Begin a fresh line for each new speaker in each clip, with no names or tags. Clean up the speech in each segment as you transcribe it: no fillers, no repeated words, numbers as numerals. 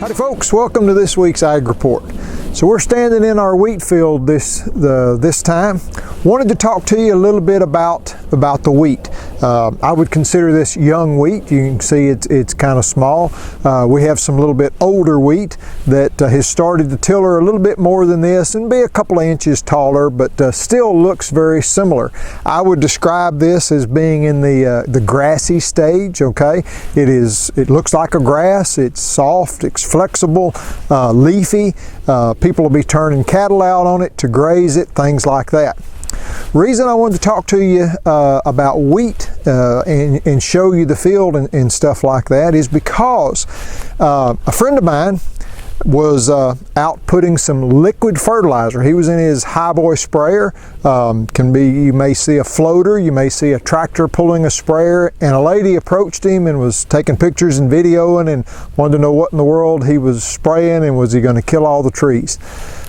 Howdy folks, welcome to this week's Ag Report. So we're standing in our wheat field this time. Wanted to talk to you a little bit about the wheat. I would consider this young wheat. You can see it's kind of small. We have some little bit older wheat that has started to tiller a little bit more than this and be a couple of inches taller, but still looks very similar. I would describe this as being in the grassy stage. Okay, it looks like a grass. It's soft, it's flexible, leafy. People will be turning cattle out on it to graze it, things like that. Reason I wanted to talk to you about wheat and show you the field and stuff like that is because a friend of mine was out putting some liquid fertilizer. He was in his highboy sprayer. You may see a floater, you may see a tractor pulling a sprayer, and a lady approached him and was taking pictures and videoing and wanted to know what in the world he was spraying and was he going to kill all the trees.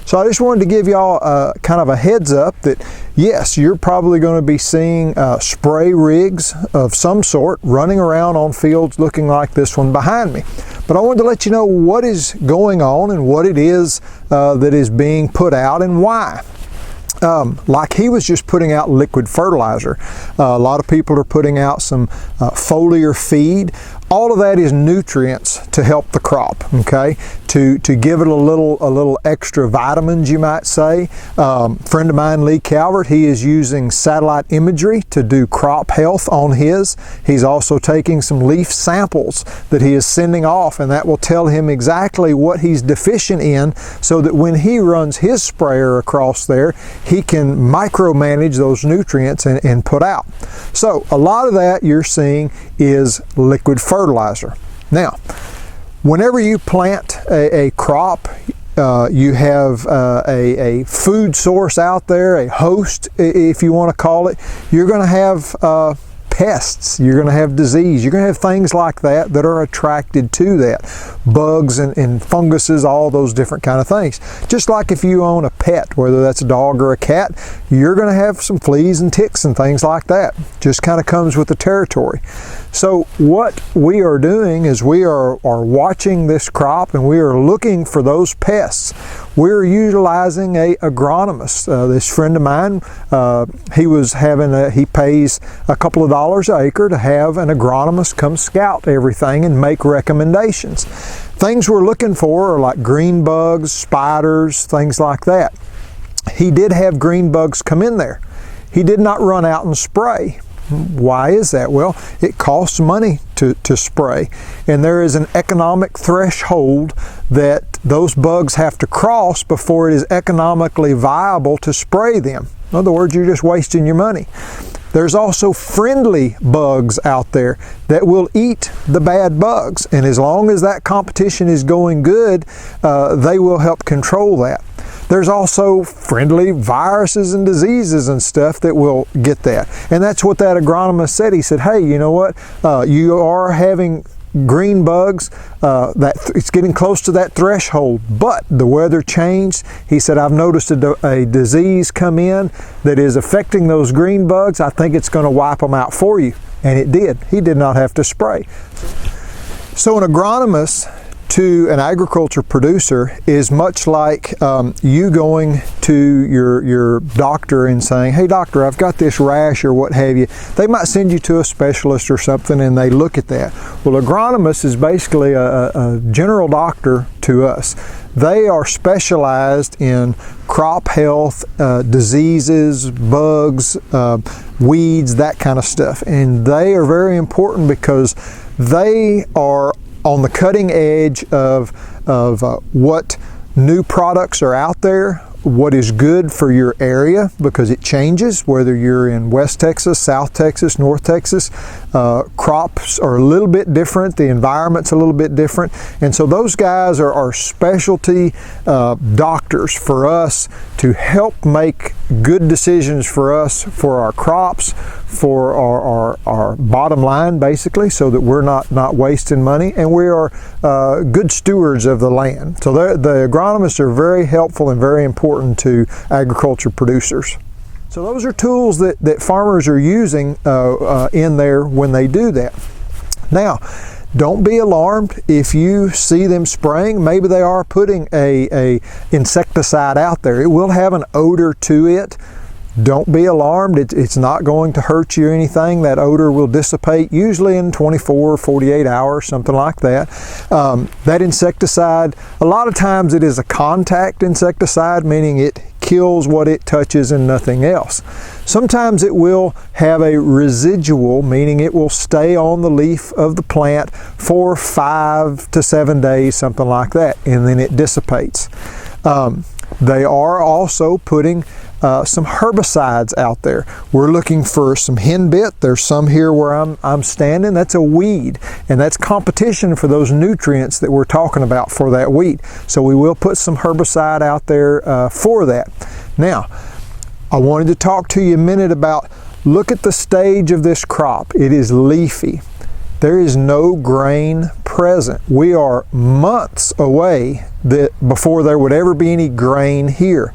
So I just wanted to give y'all kind of a heads up that yes, you're probably going to be seeing spray rigs of some sort running around on fields looking like this one behind me. But I wanted to let you know what is going on and what it is that is being put out and why. Like he was just putting out liquid fertilizer. A lot of people are putting out some foliar feed. All of that is nutrients to help the crop, okay? To give it a little extra vitamins, you might say. Friend of mine, Lee Calvert, he is using satellite imagery to do crop health on his. He's also taking some leaf samples that he is sending off, and that will tell him exactly what he's deficient in so that when he runs his sprayer across there, he can micromanage those nutrients and put out. So a lot of that you're seeing is liquid fertilizer. Now, whenever you plant a crop, you have a food source out there, a host, if you want to call it. You're going to have pests, you're going to have disease, you're going to have things like that are attracted to that. Bugs and funguses, all those different kind of things. Just like if you own a pet, whether that's a dog or a cat, you're going to have some fleas and ticks and things like that. Just kind of comes with the territory. So what we are doing is we are watching this crop and we are looking for those pests. We're utilizing an agronomist. This friend of mine, he pays a couple of dollars an acre to have an agronomist come scout everything and make recommendations. Things we're looking for are like green bugs, spiders, things like that. He did have green bugs come in there. He did not run out and spray. Why is that? Well, it costs money to spray, and there is an economic threshold that those bugs have to cross before it is economically viable to spray them. In other words, you're just wasting your money. There's also friendly bugs out there that will eat the bad bugs, and as long as that competition is going good, they will help control that. There's also friendly viruses and diseases and stuff that will get that. And that's what that agronomist said. He said, hey, you know what? You are having green bugs, it's getting close to that threshold, but the weather changed. He said, I've noticed a disease come in that is affecting those green bugs. I think it's going to wipe them out for you. And it did. He did not have to spray. So an agronomist to an agriculture producer is much like you going to your doctor and saying, hey doctor, I've got this rash or what have you. They might send you to a specialist or something and they look at that. Well, agronomist is basically a general doctor to us. They are specialized in crop health, diseases, bugs, weeds, that kind of stuff. And they are very important because they are on the cutting edge of what new products are out there, what is good for your area, because it changes whether you're in West Texas, South Texas, North Texas. Crops are a little bit different, the environment's a little bit different, and so those guys are specialty doctors for us to help make good decisions for us, for our crops, for our bottom line basically, so that we're not wasting money, and we are good stewards of the land. So the agronomists are very helpful and very important to agriculture producers. So those are tools that farmers are using in there when they do that. Now, don't be alarmed if you see them spraying. Maybe they are putting a insecticide out there. It will have an odor to it. Don't be alarmed. It's not going to hurt you or anything. That odor will dissipate usually in 24 or 48 hours, something like that. That insecticide, a lot of times it is a contact insecticide, meaning it kills what it touches and nothing else. Sometimes it will have a residual, meaning it will stay on the leaf of the plant for 5 to 7 days, something like that, and then it dissipates. They are also putting some herbicides out there. We're looking for some henbit. There's some here where I'm standing. That's a weed, and that's competition for those nutrients that we're talking about for that wheat. So we will put some herbicide out there for that. Now, I wanted to talk to you a minute about, look at the stage of this crop. It is leafy. There is no grain present. We are months away before there would ever be any grain here.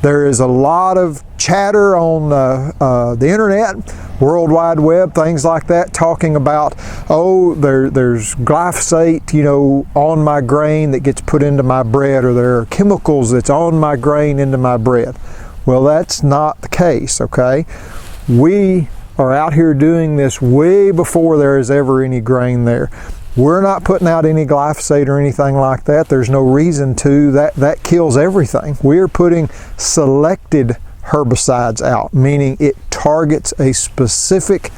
There is a lot of chatter on the internet, World Wide Web, things like that, talking about, oh, there's glyphosate, on my grain that gets put into my bread, or there are chemicals that's on my grain into my bread. Well, that's not the case, okay? We are out here doing this way before there is ever any grain there. We're not putting out any glyphosate or anything like that. There's no reason to. That kills everything. We're putting selected herbicides out, meaning it targets a specific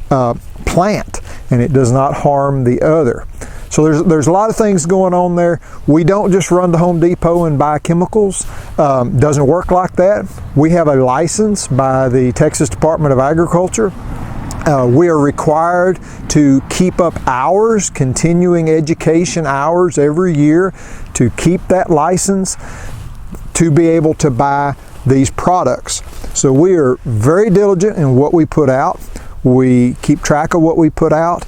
plant and it does not harm the other. So there's a lot of things going on there. We don't just run to Home Depot and buy chemicals. Doesn't work like that. We have a license by the Texas Department of Agriculture. We are required to keep up hours, continuing education hours every year, to keep that license to be able to buy these products. So we are very diligent in what we put out. We keep track of what we put out.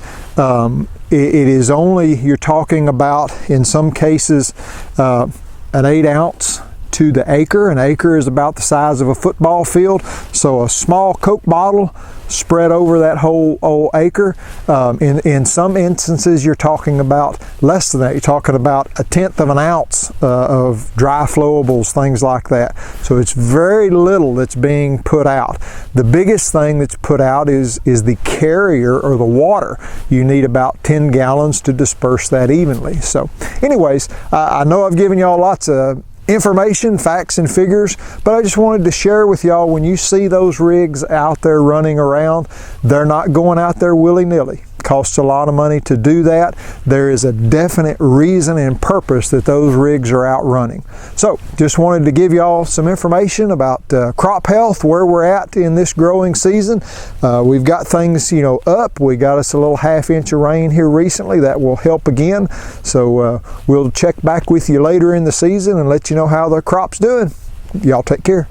It is only, you're talking about, in some cases, an 8-ounce to the acre. An acre is about the size of a football field. So a small Coke bottle spread over that whole acre. In some instances, you're talking about less than that. You're talking about 1/10 of an ounce of dry flowables, things like that. So it's very little that's being put out. The biggest thing that's put out is the carrier, or the water. You need about 10 gallons to disperse that evenly. So anyways, I know I've given y'all lots of information, facts and figures, but I just wanted to share with y'all, when you see those rigs out there running around, they're not going out there willy-nilly. Costs a lot of money to do that. There is a definite reason and purpose that those rigs are out running. So just wanted to give y'all some information about crop health, where we're at in this growing season. We've got things up. We got us a little 1/2 inch of rain here recently. That will help again. So we'll check back with you later in the season and let you know how the crop's doing. Y'all take care.